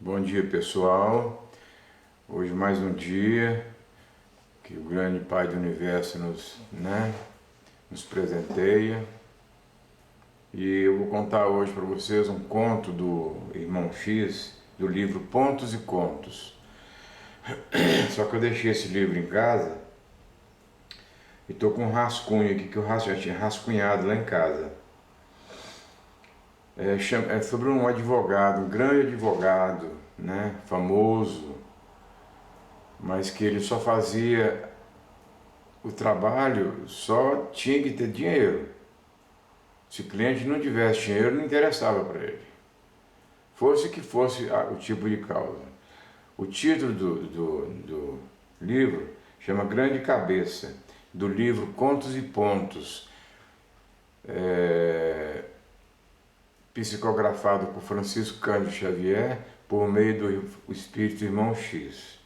Bom dia, pessoal. Hoje mais um dia que o grande Pai do Universo nos presenteia. E eu vou contar hoje para vocês um conto do Irmão X, do livro Pontos e Contos. Só que eu deixei esse livro em casa e estou com um rascunho aqui que eu já tinha rascunhado lá em casa. É sobre um advogado, um grande advogado, famoso, mas que ele só fazia o trabalho, só tinha que ter dinheiro. Se o cliente não tivesse dinheiro, não interessava para ele. Fosse que fosse o tipo de causa. O título do livro chama Grande Cabeça, do livro Contos e Pontos, psicografado por Francisco Cândido Xavier, por meio do Espírito Irmão X.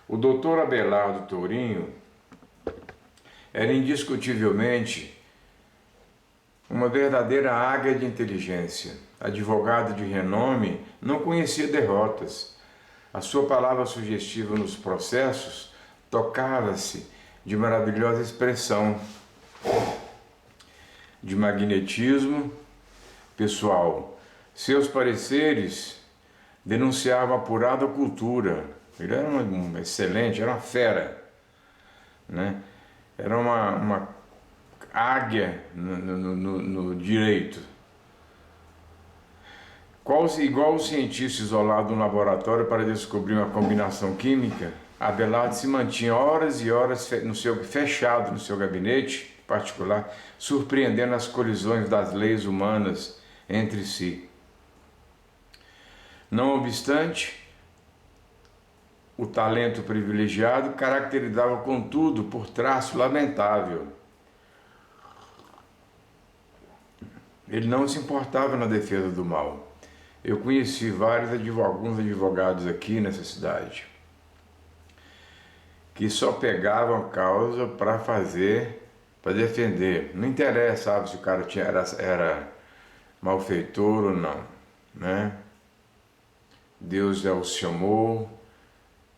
O doutor Abelardo Tourinho era indiscutivelmente uma verdadeira águia de inteligência. Advogado de renome, não conhecia derrotas. A sua palavra sugestiva nos processos tocava-se de maravilhosa expressão, de magnetismo pessoal. Seus pareceres denunciavam apurada cultura. Ele era um excelente, era uma fera, Era uma águia no direito. Igual o cientista isolado no laboratório para descobrir uma combinação química, Abelardo se mantinha horas e horas fechado no seu gabinete particular, surpreendendo as colisões das leis humanas entre si. Não obstante, o talento privilegiado caracterizava, contudo, por traço lamentável. Ele não se importava na defesa do mal. Eu conheci alguns advogados aqui nessa cidade que só pegavam causa para defender. Não interessava se o cara era malfeitor ou não, Deus já os chamou,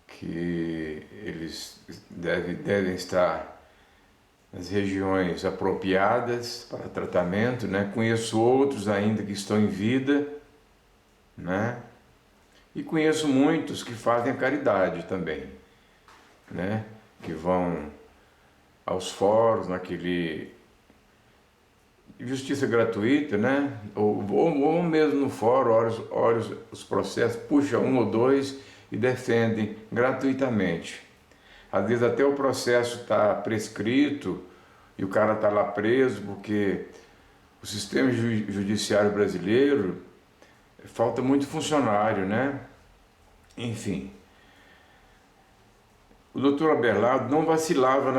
que eles devem estar nas regiões apropriadas para tratamento, Conheço outros ainda que estão em vida, E conheço muitos que fazem a caridade também, Que vão aos fóruns, naquele justiça gratuita, ou mesmo no fórum, olha os processos, puxa um ou dois e defendem gratuitamente. Às vezes até o processo está prescrito e o cara está lá preso porque o sistema judiciário brasileiro falta muito funcionário, Enfim, o doutor Abelardo não vacilava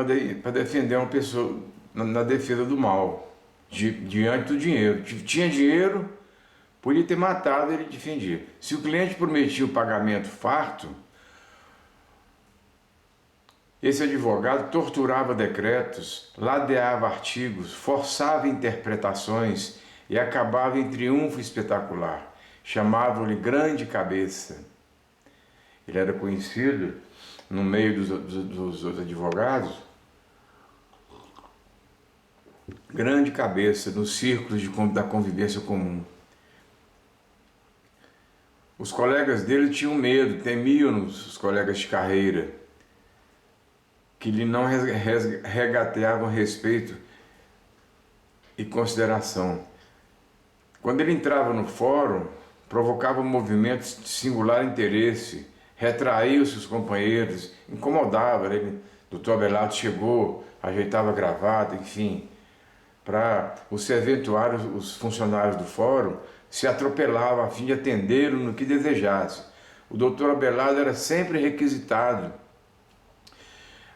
para defender uma pessoa na defesa do mal, diante do dinheiro. Tinha dinheiro, podia ter matado, ele defendia. Se o cliente prometia o pagamento farto, esse advogado torturava decretos, ladeava artigos, forçava interpretações e acabava em triunfo espetacular. Chamavam-lhe Grande Cabeça. Ele era conhecido no meio dos advogados, Grande Cabeça, nos círculos da convivência comum. Os colegas dele tinham medo, temiam-nos, os colegas de carreira, que lhe não regateavam respeito e consideração. Quando ele entrava no fórum, provocava movimentos de singular interesse, retraía os seus companheiros, incomodava. Doutor Abelardo chegou, ajeitava a gravata, enfim, para os serventuários, os funcionários do fórum, se atropelavam a fim de atendê-lo no que desejasse. O doutor Abelardo era sempre requisitado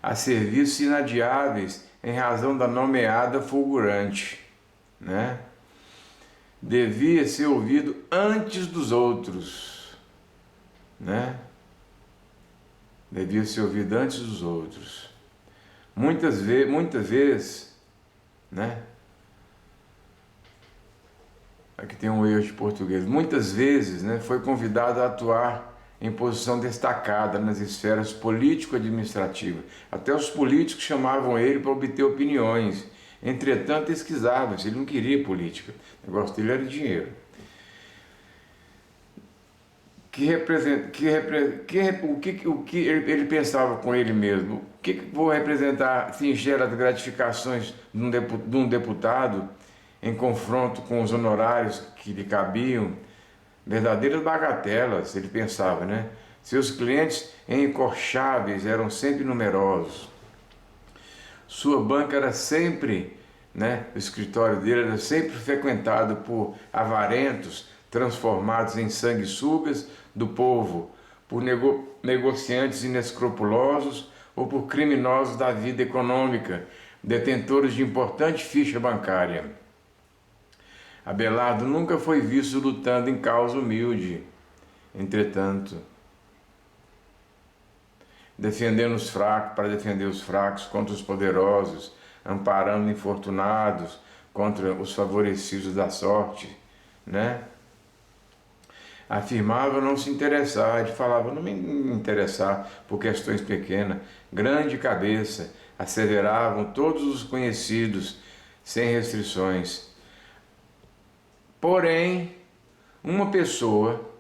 a serviços inadiáveis em razão da nomeada fulgurante, Devia ser ouvido antes dos outros, Devia ser ouvido antes dos outros. Muitas vezes, aqui tem um erro de português, muitas vezes, né, foi convidado a atuar em posição destacada nas esferas político-administrativas. Até os políticos chamavam ele para obter opiniões. Entretanto, esquisava-se, ele não queria política. O negócio dele era dinheiro. O que ele pensava com ele mesmo? O que vou representar singelas gratificações de um deputado em confronto com os honorários que lhe cabiam? Verdadeiras bagatelas, ele pensava, né? Seus clientes incorcháveis eram sempre numerosos. Sua banca era sempre, né? O escritório dele era sempre frequentado por avarentos transformados em sanguessugas do povo, por negociantes inescrupulosos ou por criminosos da vida econômica, detentores de importante ficha bancária. Abelardo nunca foi visto lutando em causa humilde. Entretanto, defendendo os fracos, para defender os fracos contra os poderosos, amparando infortunados contra os favorecidos da sorte, né? Afirmava não se interessar, ele falava não me interessar por questões pequenas, grande cabeça, asseveravam todos os conhecidos, sem restrições. Porém, uma pessoa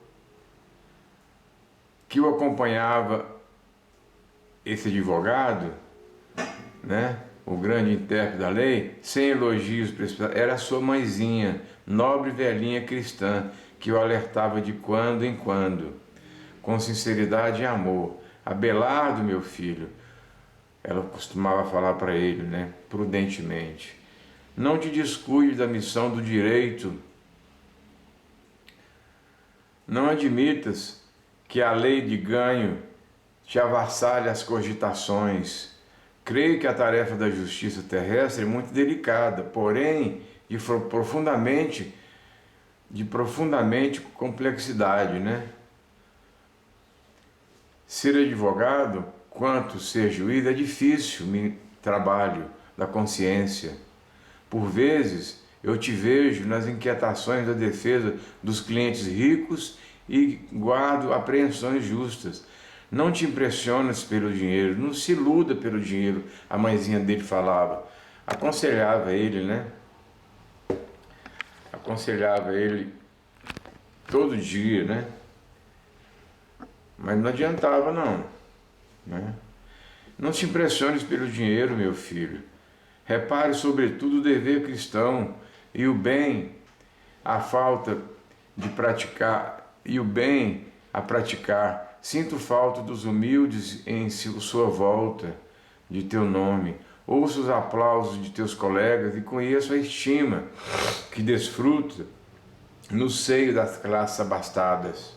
que o acompanhava, esse advogado, né, o grande intérprete da lei, sem elogios precipitados, era a sua mãezinha, nobre velhinha cristã, que o alertava de quando em quando, com sinceridade e amor. Abelardo, meu filho, ela costumava falar para ele, né, prudentemente, não te descuide da missão do direito. Não admitas que a lei de ganho te avassalhe as cogitações. Creio que a tarefa da justiça terrestre é muito delicada, porém de profundamente complexidade, né? Ser advogado, quanto ser juiz, é difícil trabalho da consciência. Por vezes, eu te vejo nas inquietações da defesa dos clientes ricos e guardo apreensões justas. Não te impressiones pelo dinheiro, não se iluda pelo dinheiro, a mãezinha dele falava. Aconselhava ele, né? Aconselhava ele todo dia, né? Mas não adiantava não, né? Não te impressiones pelo dinheiro, meu filho. Repare sobretudo o dever cristão e o bem, a falta de praticar, e o bem a praticar. Sinto falta dos humildes em sua volta, de teu nome. Ouça os aplausos de teus colegas e conheço a estima que desfruta no seio das classes abastadas.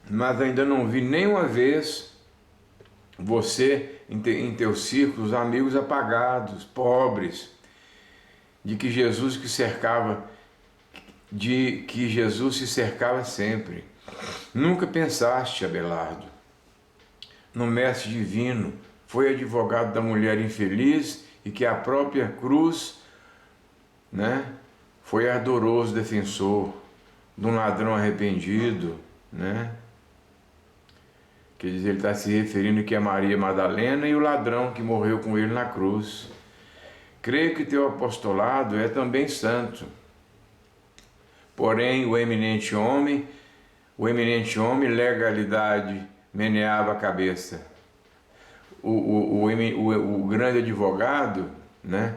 Mas ainda não vi nenhuma vez você em teus círculos, amigos apagados, pobres, de que Jesus se cercava sempre. Nunca pensaste, Abelardo, no mestre divino, foi advogado da mulher infeliz e que a própria cruz, né, foi ardoroso defensor de um ladrão arrependido, né? Quer dizer, ele está se referindo que é Maria Madalena e o ladrão que morreu com ele na cruz. Creio que teu apostolado é também santo. Porém, o eminente homem, legalidade, meneava a cabeça. O grande advogado, né,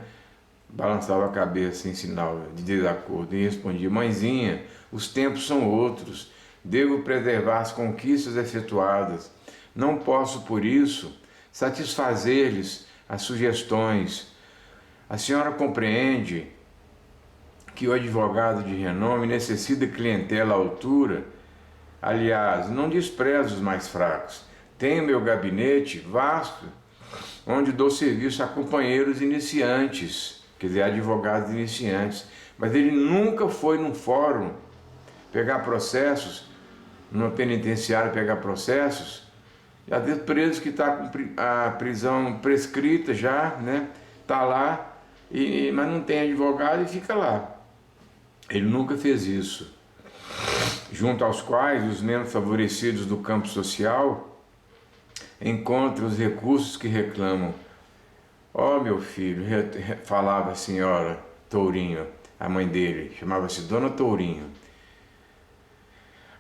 balançava a cabeça em sinal de desacordo e respondia: mãezinha, os tempos são outros. Devo preservar as conquistas efetuadas. Não posso, por isso, satisfazer-lhes as sugestões. A senhora compreende que o advogado de renome necessita de clientela à altura? Aliás, não desprezo os mais fracos. Tenho meu gabinete vasto, onde dou serviço a companheiros iniciantes, quer dizer, advogados iniciantes. Mas ele nunca foi num fórum pegar processos, numa penitenciária pegar processos, já tem preso que está com a prisão prescrita já, né? Está lá mas não tem advogado e fica lá. Ele nunca fez isso. Junto aos quais os menos favorecidos do campo social encontram os recursos que reclamam. Ó, meu filho, falava a senhora Tourinho, a mãe dele, chamava-se Dona Tourinho,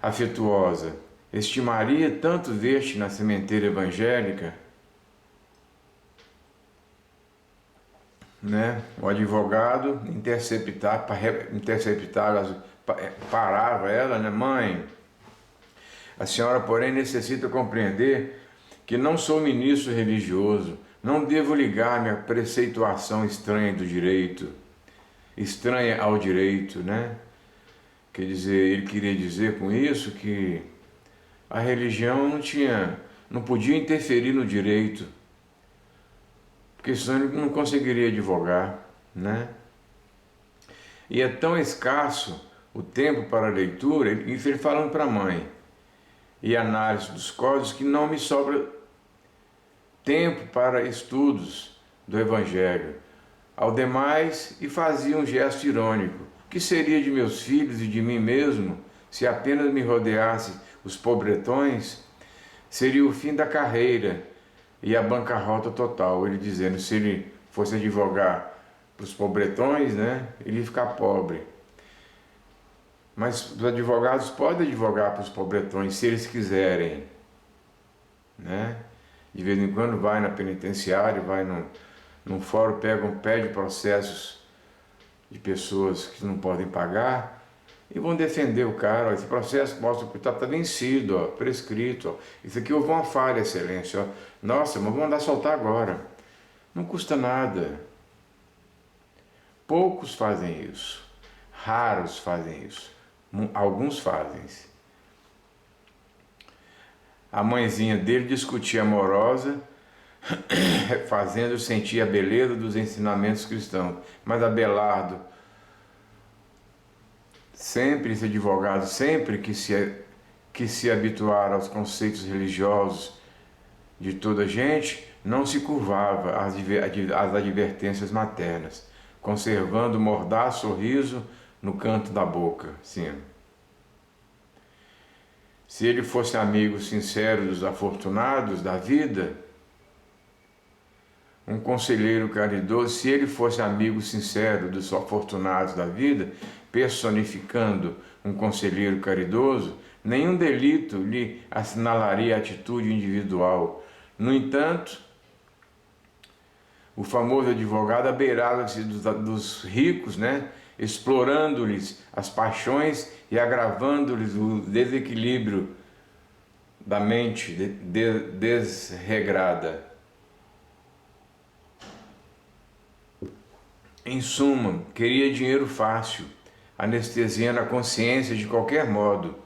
afetuosa, estimaria tanto ver-te na sementeira evangélica, né? O advogado parava ela, né? Mãe, a senhora, porém, necessita compreender que não sou ministro religioso, não devo ligar-me à preceituação estranha do direito, estranha ao direito, né? Quer dizer, ele queria dizer com isso que a religião não podia interferir no direito, porque senão ele não conseguiria advogar, né? E é tão escasso o tempo para a leitura, isso ele falando para a mãe, e análise dos códigos, que não me sobra tempo para estudos do Evangelho. Ao demais, e fazia um gesto irônico: que seria de meus filhos e de mim mesmo se apenas me rodeasse os pobretões? Seria o fim da carreira e a bancarrota total. Ele dizendo, se ele fosse advogar para os pobretões, né, ele ia ficar pobre. Mas os advogados podem advogar para os pobretões se eles quiserem, né? De vez em quando vai na penitenciária, vai num fórum, pede processos de pessoas que não podem pagar e vão defender o cara. Ó, esse processo mostra que está vencido, ó, prescrito. Ó. Isso aqui houve uma falha, excelência. Ó. Nossa, mas vamos mandar soltar agora. Não custa nada. Poucos fazem isso. Raros fazem isso. Alguns fazem. A mãezinha dele discutia amorosa, fazendo sentir a beleza dos ensinamentos cristãos. Mas Abelardo, sempre esse advogado, sempre que se habituar aos conceitos religiosos de toda a gente, não se curvava às advertências maternas, conservando o mordaz sorriso no canto da boca, sim. Se ele fosse amigo sincero dos afortunados da vida, um conselheiro caridoso, se ele fosse amigo sincero dos afortunados da vida, personificando um conselheiro caridoso, nenhum delito lhe assinalaria a atitude individual. No entanto, o famoso advogado abeirava-se dos ricos, né? Explorando-lhes as paixões e agravando-lhes o desequilíbrio da mente desregrada. Em suma, queria dinheiro fácil, anestesiando a consciência de qualquer modo.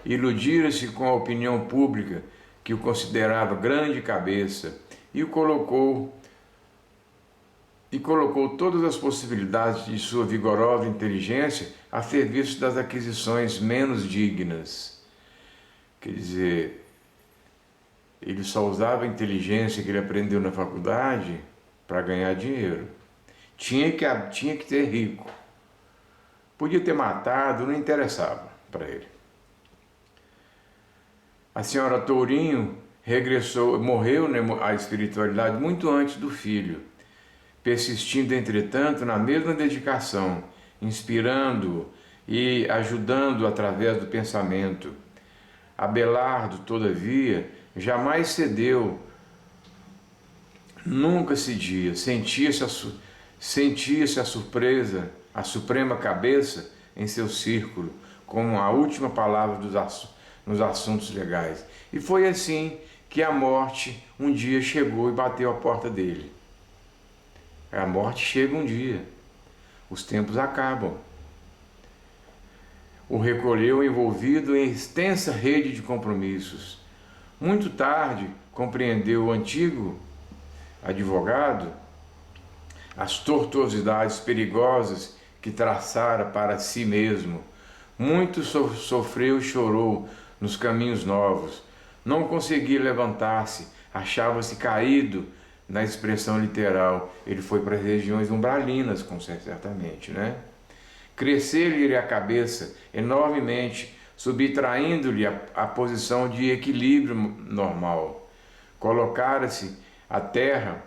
Iludira-se com a opinião pública, que o considerava grande cabeça, e colocou todas as possibilidades de sua vigorosa inteligência a serviço das aquisições menos dignas. Quer dizer, ele só usava a inteligência que ele aprendeu na faculdade para ganhar dinheiro. Tinha que ter rico. Podia ter matado, não interessava para ele. A senhora Tourinho morreu à espiritualidade muito antes do filho, persistindo, entretanto, na mesma dedicação, inspirando-o e ajudando através do pensamento. Abelardo, todavia, jamais cedeu, nunca cedia, sentia-se a surpresa, a suprema cabeça em seu círculo, como a última palavra nos assuntos legais. E foi assim que a morte um dia chegou e bateu à porta dele. A morte chega um dia, os tempos acabam. O recolheu envolvido em extensa rede de compromissos. Muito tarde compreendeu o antigo advogado as tortuosidades perigosas que traçara para si mesmo. Muito sofreu e chorou nos caminhos novos. Não conseguia levantar-se, achava-se caído na expressão literal, ele foi para as regiões umbralinas, certamente, né? Crescer-lhe a cabeça enormemente, subtraindo-lhe a posição de equilíbrio normal. Colocara-se a terra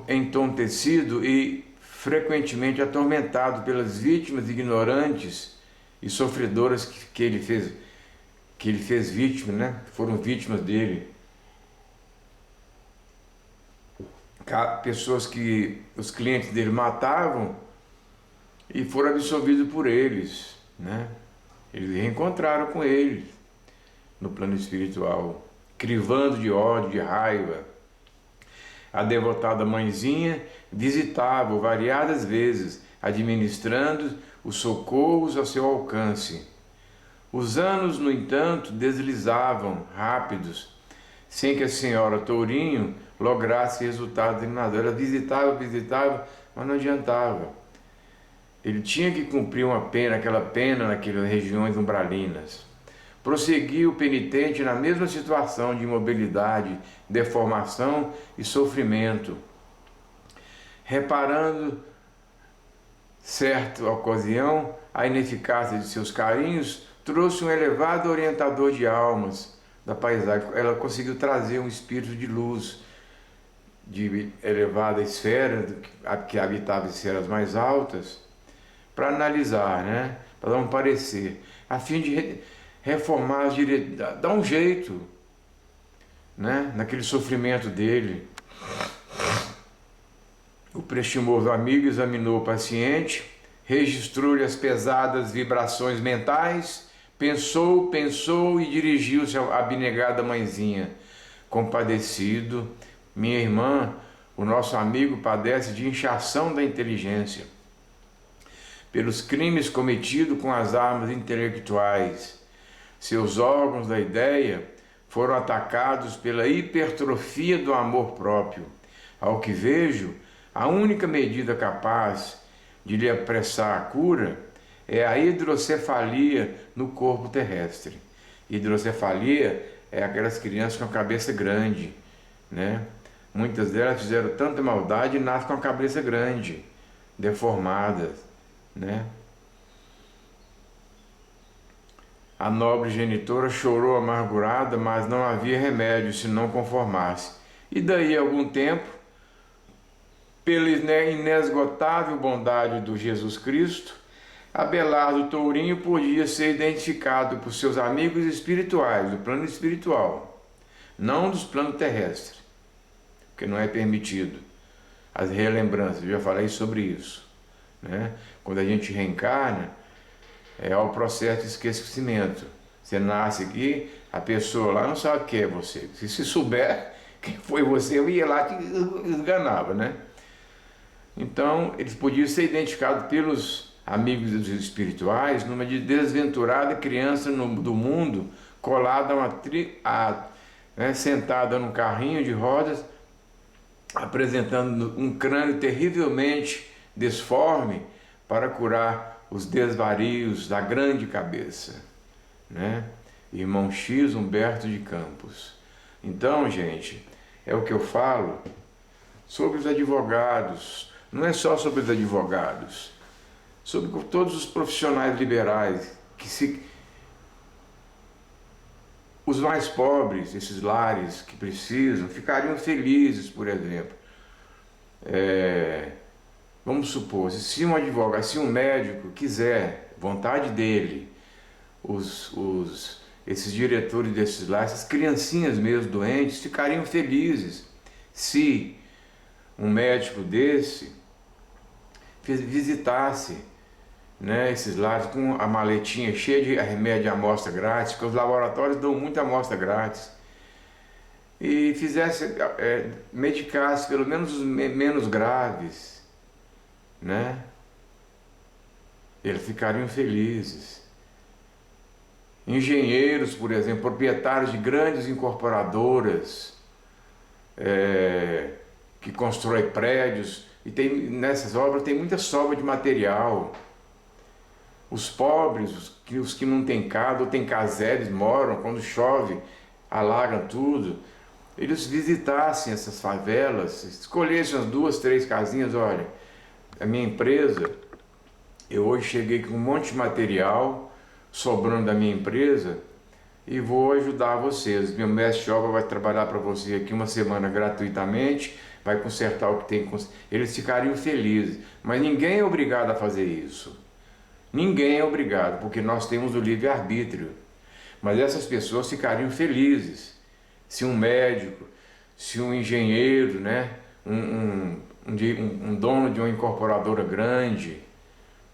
entontecido e frequentemente atormentado pelas vítimas ignorantes e sofredoras que ele fez vítima, né? Foram vítimas dele. Pessoas que os clientes dele matavam e foram absolvidos por eles, né? Eles reencontraram com ele no plano espiritual, crivando de ódio, de raiva. A devotada mãezinha visitava-o variadas vezes, administrando os socorros ao seu alcance. Os anos, no entanto, deslizavam rápidos, sem que a senhora Tourinho lograsse resultado nada. Ela visitava, mas não adiantava. Ele tinha que cumprir aquela pena naquelas regiões umbralinas. Prosseguiu o penitente na mesma situação de imobilidade, deformação e sofrimento. Reparando, certa ocasião, a ineficácia de seus carinhos, trouxe um elevado orientador de almas da paisagem. Ela conseguiu trazer um espírito de luz, de elevada esfera, que habitava esferas mais altas, para analisar, né? Para dar um parecer, a fim de reformar as diretrizes, dar um jeito, né? Naquele sofrimento dele. O prestimoso amigo examinou o paciente, registrou-lhe as pesadas vibrações mentais, pensou e dirigiu-se à abnegada mãezinha. Compadecido, minha irmã, o nosso amigo padece de inchação da inteligência, pelos crimes cometidos com as armas intelectuais. Seus órgãos da ideia foram atacados pela hipertrofia do amor próprio. Ao que vejo, a única medida capaz de lhe apressar a cura é a hidrocefalia no corpo terrestre. Hidrocefalia é aquelas crianças com a cabeça grande, né? Muitas delas fizeram tanta maldade e nascem com a cabeça grande, deformadas, né? A nobre genitora chorou amargurada, mas não havia remédio se não conformasse. E daí a algum tempo, pela inesgotável bondade do Jesus Cristo, Abelardo Tourinho podia ser identificado por seus amigos espirituais, do plano espiritual, não dos planos terrestres, porque não é permitido as relembranças. Eu já falei sobre isso, né? Quando a gente reencarna, é o processo de esquecimento. Você nasce aqui, a pessoa lá não sabe quem é você. Se souber quem foi você, eu ia lá e te enganava, né? Então, eles podiam ser identificados pelos amigos espirituais numa desventurada criança do mundo, colada né, sentada num carrinho de rodas, apresentando um crânio terrivelmente disforme para curar os desvarios da grande cabeça, né? Irmão X Humberto de Campos. Então, gente, é o que eu falo sobre os advogados. Não é só sobre os advogados, sobre todos os profissionais liberais, os mais pobres, esses lares que precisam, ficariam felizes, por exemplo. Vamos supor, se um advogado, se um médico quiser, vontade dele, esses diretores desses lares, essas criancinhas mesmo doentes, ficariam felizes se um médico desse visitasse, né, esses lares com a maletinha cheia de remédio de amostra grátis, porque os laboratórios dão muita amostra grátis, e medicasse pelo menos os menos graves, né? Eles ficariam felizes. Engenheiros, por exemplo, proprietários de grandes incorporadoras, que constroem prédios, e nessas obras tem muita sobra de material. Os pobres, os que não têm casa ou têm caseres, moram, quando chove, alagam tudo. eles visitassem essas favelas, escolhessem as 2, 3 casinhas. Olha, a minha empresa, eu hoje cheguei com um monte de material sobrando da minha empresa e vou ajudar vocês. Meu mestre de obra vai trabalhar para você aqui uma semana gratuitamente, vai consertar o que tem que consertar. Eles ficariam felizes, mas ninguém é obrigado a fazer isso. Ninguém é obrigado, porque nós temos o livre-arbítrio. Mas essas pessoas ficariam felizes se um médico, se um engenheiro, né, um dono de uma incorporadora grande,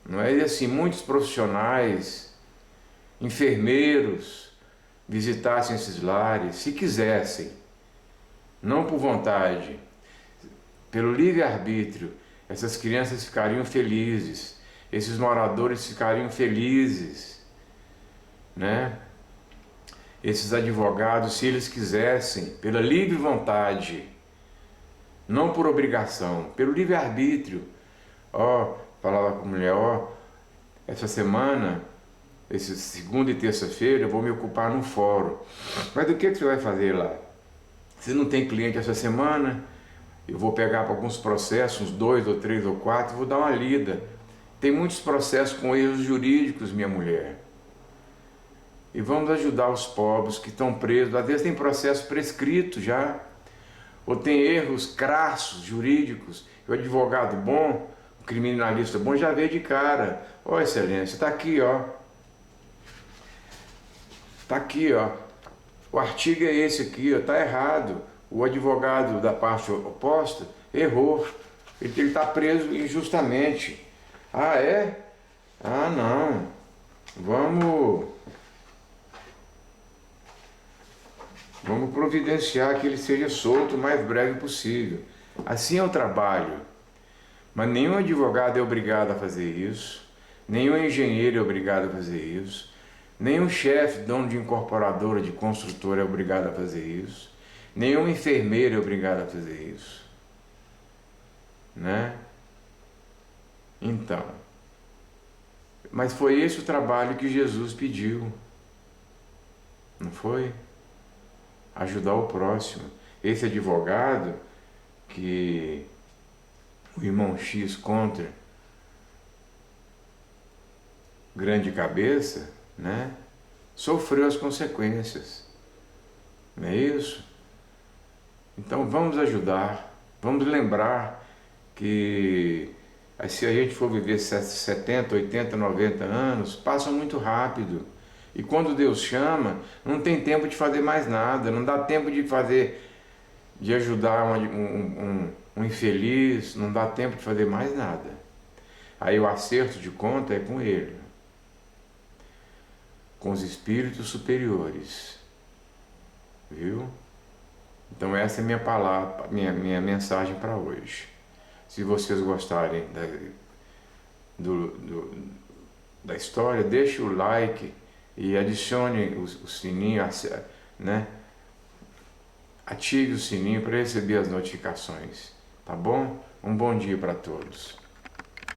não é? E assim, muitos profissionais, enfermeiros, visitassem esses lares, se quisessem, não por vontade, pelo livre-arbítrio, essas crianças ficariam felizes, esses moradores ficariam felizes, né? Esses advogados, se eles quisessem, pela livre vontade, não por obrigação, pelo livre-arbítrio. Ó, falava com a mulher, ó, essa semana, esse segunda e terça-feira, eu vou me ocupar num fórum. Mas do que você vai fazer lá? Se não tem cliente essa semana, eu vou pegar para alguns processos, uns 2 ou 3 ou 4, vou dar uma lida. Tem muitos processos com erros jurídicos, minha mulher. E vamos ajudar os pobres que estão presos. Às vezes tem processo prescrito já, ou tem erros crassos jurídicos. O advogado bom, o criminalista bom já vê de cara. Ó, excelência, está aqui, ó. Está aqui, ó. O artigo é esse aqui, ó, está errado. O advogado da parte oposta errou. Ele está preso injustamente. Ah, é? Ah, não. Vamos providenciar que ele seja solto o mais breve possível. Assim é o trabalho. Mas nenhum advogado é obrigado a fazer isso. Nenhum engenheiro é obrigado a fazer isso. Nenhum chefe, dono de incorporadora, de construtora é obrigado a fazer isso. Nenhum enfermeiro é obrigado a fazer isso. Né? Então, mas foi esse o trabalho que Jesus pediu. Não foi? Ajudar o próximo. Esse advogado que o irmão X contra, grande cabeça, né, sofreu as consequências. Não é isso? Então vamos ajudar, vamos lembrar que se a gente for viver 70, 80, 90 anos, passa muito rápido. E quando Deus chama, não tem tempo de fazer mais nada, não dá tempo de ajudar um infeliz, não dá tempo de fazer mais nada. Aí o acerto de conta é com Ele, com os espíritos superiores, viu? Então essa é a minha palavra, minha mensagem para hoje. Se vocês gostarem da história, deixe o like e adicione o sininho, né? Ative o sininho para receber as notificações, tá bom? Um bom dia para todos.